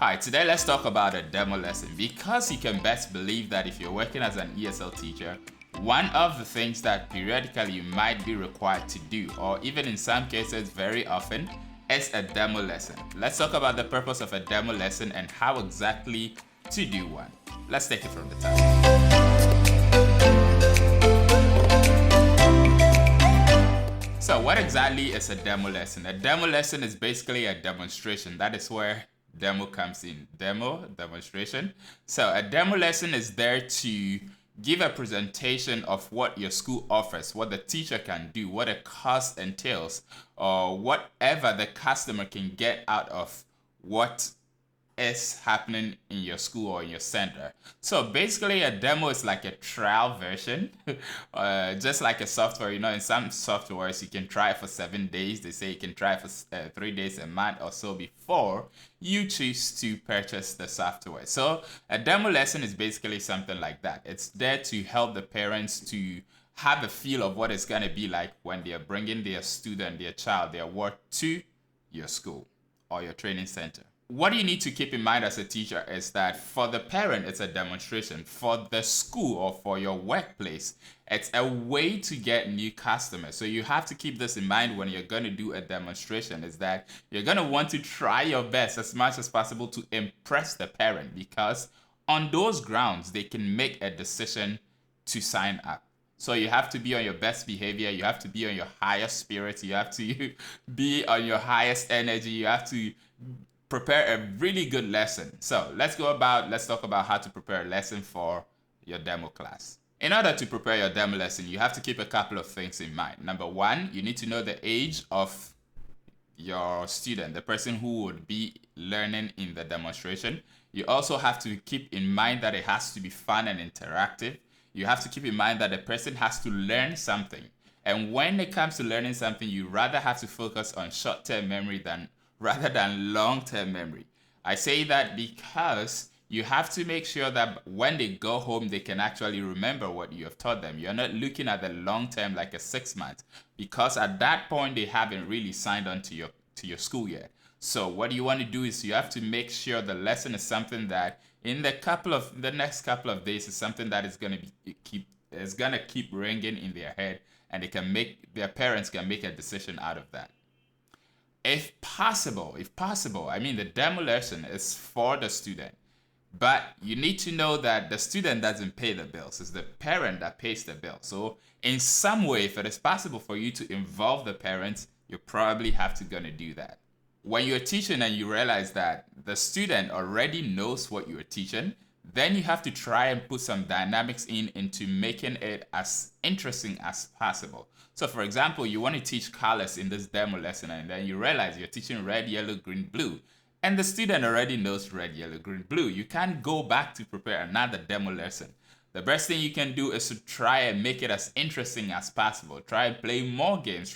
Hi, today let's talk about a demo lesson because you can best believe that if you're working as an ESL teacher, one of the things that periodically you might be required to do, or even in some cases very often, is a demo lesson. Let's talk about the purpose of a demo lesson and how exactly to do one. Let's take it from the top. So what exactly is a demo lesson? A demo lesson is basically a demonstration. That is where demo comes in. Demonstration. So a demo lesson is there to give a presentation of what your school offers, what the teacher can do, what a course entails, or whatever the customer can get out of what is happening in your school or in your center. So basically a demo is like a trial version, just like a software. In some softwares you can try for 7 days. They say you can try for 3 days, a month or so before you choose to purchase the software. So a demo lesson is basically something like that. It's there to help the parents to have a feel of what it's going to be like when they are bringing their student, their child, their work to your school or your training center. What you need to keep in mind as a teacher is that for the parent, it's a demonstration. For the school or for your workplace, it's a way to get new customers. So you have to keep this in mind when you're going to do a demonstration, is that you're going to want to try your best as much as possible to impress the parent, because on those grounds, they can make a decision to sign up. So you have to be on your best behavior. You have to be on your highest spirit. You have to be on your highest energy. You have to prepare a really good lesson. So let's talk about how to prepare a lesson for your demo class. In order to prepare your demo lesson, you have to keep a couple of things in mind. Number one, you need to know the age of your student, the person who would be learning in the demonstration. You also have to keep in mind that it has to be fun and interactive. You have to keep in mind that the person has to learn something. And when it comes to learning something, you rather have to focus on short-term memory rather than long-term memory. I say that because you have to make sure that when they go home, they can actually remember what you have taught them. You're not looking at the long term like a 6 months, because at that point, they haven't really signed on to your school yet. So what you want to do is you have to make sure the lesson is something that in the next couple of days is something that is going to keep ringing in their head, and their parents can make a decision out of that. If possible, I mean, the demo lesson is for the student, but you need to know that the student doesn't pay the bills. It's the parent that pays the bill. So in some way, if it is possible for you to involve the parents, you probably have to gonna do that. When you're teaching and you realize that the student already knows what you're teaching, then you have to try and put some dynamics into making it as interesting as possible. So for example, you want to teach colors in this demo lesson, and then you realize you're teaching red, yellow, green, blue, and the student already knows red, yellow, green, blue. You can't go back to prepare another demo lesson. The best thing you can do is to try and make it as interesting as possible. Try and play more games.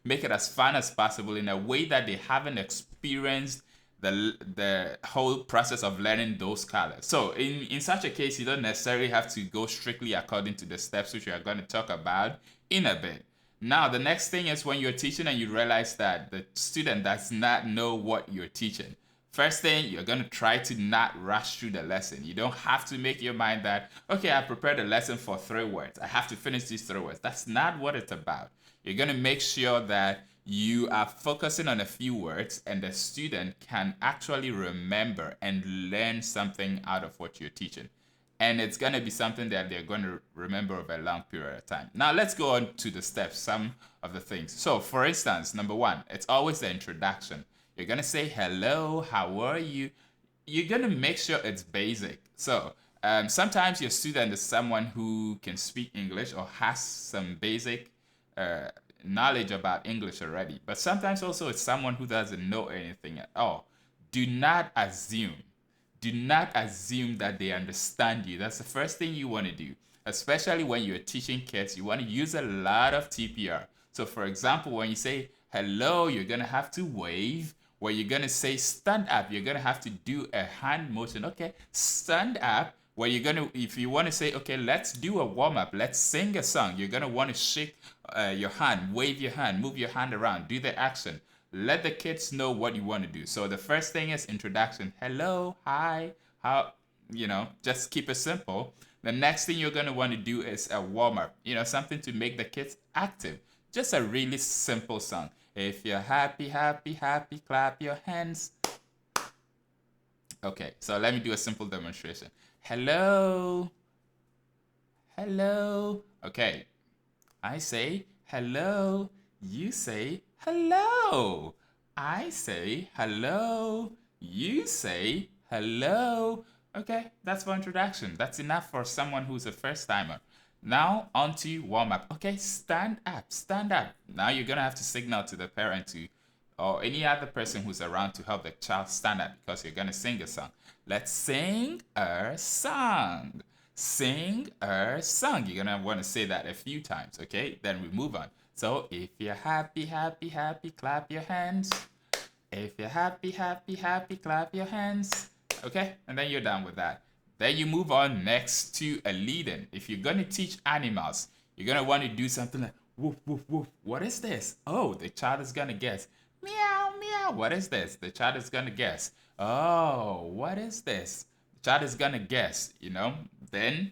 Make it as fun as possible in a way that they haven't experienced the whole process of learning those colors. So in such a case, you don't necessarily have to go strictly according to the steps, which we are going to talk about in a bit. Now, the next thing is when you're teaching and you realize that the student does not know what you're teaching. First thing, you're going to try to not rush through the lesson. You don't have to make your mind that, okay, I prepared a lesson for 3 words. I have to finish these 3 words. That's not what it's about. You're going to make sure that you are focusing on a few words and the student can actually remember and learn something out of what you're teaching. And it's going to be something that they're going to remember over a long period of time. Now, let's go on to the steps, some of the things. So, for instance, number one, it's always the introduction. You're going to say, hello, how are you? You're going to make sure it's basic. So, sometimes your student is someone who can speak English or has some basic knowledge about English already. But sometimes also it's someone who doesn't know anything at all. Do not assume that they understand you. That's the first thing you want to do, especially when you're teaching kids. You want to use a lot of TPR. So for example, when you say hello, you're going to have to wave. When you're going to say stand up, you're going to have to do a hand motion. Okay, stand up. If you want to say, okay, let's do a warm up, let's sing a song, you're going to want to shake your hand, wave your hand, move your hand around, do the action. let the kids know what you want to do. So the first thing is introduction. Hello, hi, how, just keep it simple. The next thing you're going to want to do is a warm up, something to make the kids active. Just a really simple song. If you're happy, happy, happy, clap your hands. Okay, so let me do a simple demonstration. Hello. Hello. Okay, I say hello. You say hello. I say hello. You say hello. Okay, that's for introduction. That's enough for someone who's a first timer. Now on to warm up. Okay, stand up, stand up. Now you're gonna have to signal to the parent to or any other person who's around to help the child stand up because you're gonna sing a song. Let's sing a song. Sing a song. You're gonna want to say that a few times, okay? Then we move on. So if you're happy, happy, happy, clap your hands. If you're happy, happy, happy, clap your hands. Okay? And then you're done with that. Then you move on next to a lead-in. If you're gonna teach animals, you're gonna want to do something like woof, woof, woof. What is this? Oh, the child is gonna guess. Meow, meow. What is this? The child is gonna guess. Oh, what is this? The child is gonna guess, Then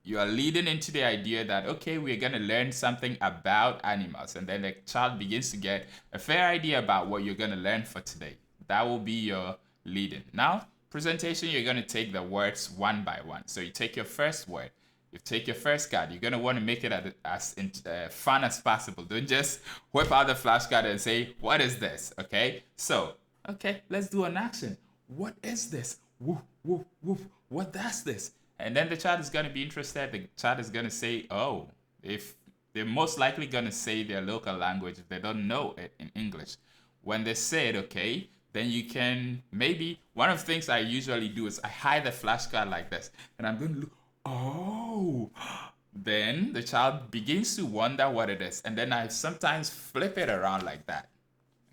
you are leading into the idea that, okay, we're going to learn something about animals. And then the child begins to get a fair idea about what you're going to learn for today. That will be your lead-in. Now, presentation, you're going to take the words one by one. So you take your first word. You take your first card. You're going to want to make it as fun as possible. Don't just whip out the flashcard and say, what is this? Okay? So, okay, let's do an action. What is this? Woof, woof, woof. What does this? And then the child is going to be interested. The child is going to say, oh, if they're most likely going to say their local language if they don't know it in English. When they say it, okay, then you can maybe, one of the things I usually do is I hide the flashcard like this. And I'm going to look, oh. Then the child begins to wonder what it is. And then I sometimes flip it around like that.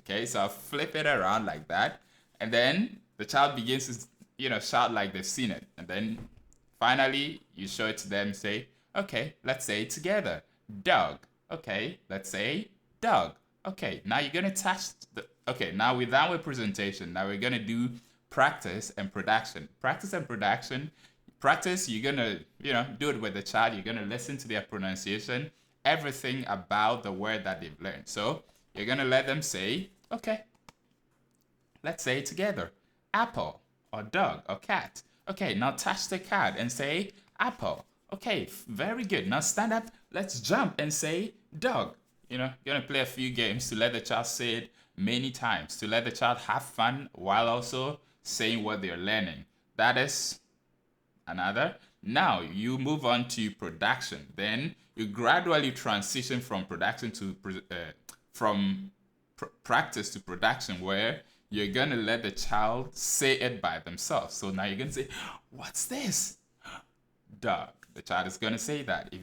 Okay, so I flip it around like that. And then the child begins to, shout like they've seen it. And then finally, you show it to them, say, okay, let's say it together. Dog. Okay, let's say dog. Okay, now you're going to touch okay, now we're done with presentation. Now we're going to do practice and production. Practice and production. Practice, you're going to, do it with the child. You're going to listen to their pronunciation, everything about the word that they've learned. So you're going to let them say, okay, let's say it together. Apple or dog or cat. Okay, now touch the card and say apple. Okay, very good. Now stand up. Let's jump and say dog. You're going to play a few games to let the child say it many times, to let the child have fun while also saying what they're learning. That is another. Now you move on to production. Then you gradually transition from production to practice to production, where you're going to let the child say it by themselves. So now you're going to say, what's this? Dog. The child is going to say that.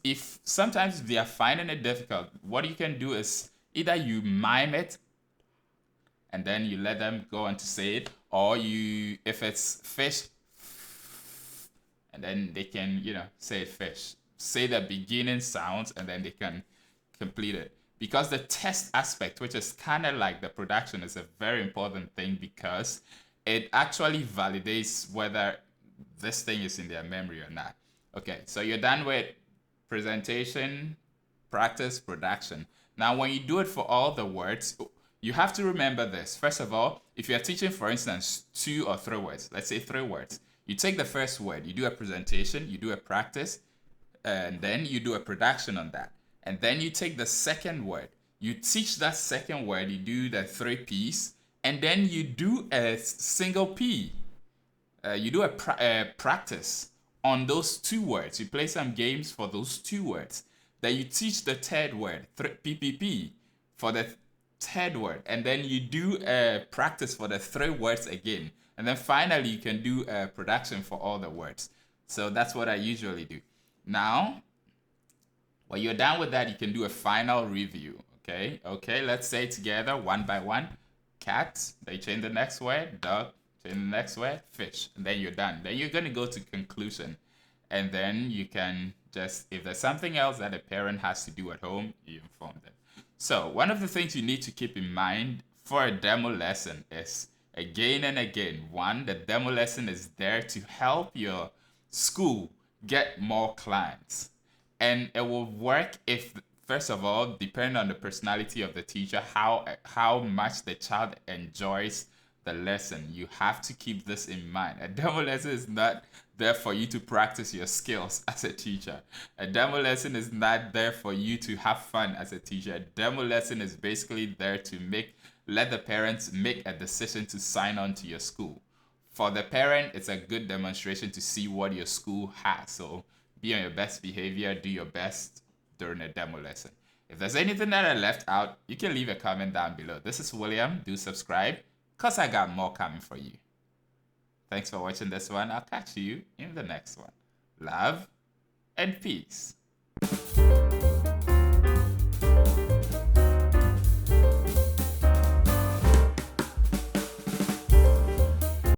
If sometimes they are finding it difficult, what you can do is either you mime it and then you let them go on to say it, or if it's fish, and then they can, say fish. Say the beginning sounds and then they can complete it. Because the test aspect, which is kind of like the production, is a very important thing because it actually validates whether this thing is in their memory or not. Okay, so you're done with presentation, practice, production. Now, when you do it for all the words, you have to remember this. First of all, if you're teaching, for instance, 2 or 3 words, let's say 3 words, you take the first word, you do a presentation, you do a practice, and then you do a production on that. And then you take the second word, you teach that second word, you do the 3 P's, and then you do a single P. You do a practice on those 2 words. You play some games for those 2 words. Then you teach the third word, PPP, for the third word. And then you do a practice for the 3 words again. And then finally, you can do a production for all the words. So that's what I usually do. Now, when you're done with that, you can do a final review. Okay, let's say it together one by one. Cat, they change the next word. Dog, change the next word. Fish, and then you're done. Then you're going to go to conclusion. And then you can just, if there's something else that a parent has to do at home, you inform them. So one of the things you need to keep in mind for a demo lesson is, again and again, one, the demo lesson is there to help your school get more clients. And it will work if, first of all, depending on the personality of the teacher, how much the child enjoys the lesson. You have to keep this in mind. A demo lesson is not there for you to practice your skills as a teacher. A demo lesson is not there for you to have fun as a teacher. A demo lesson is basically there to let the parents make a decision to sign on to your school. For the parent, it's a good demonstration to see what your school has. So be on your best behavior, do your best during a demo lesson. If there's anything that I left out, you can leave a comment down below. This is William. Do subscribe, because I got more coming for you. Thanks for watching this one. I'll catch you in the next one. Love and peace.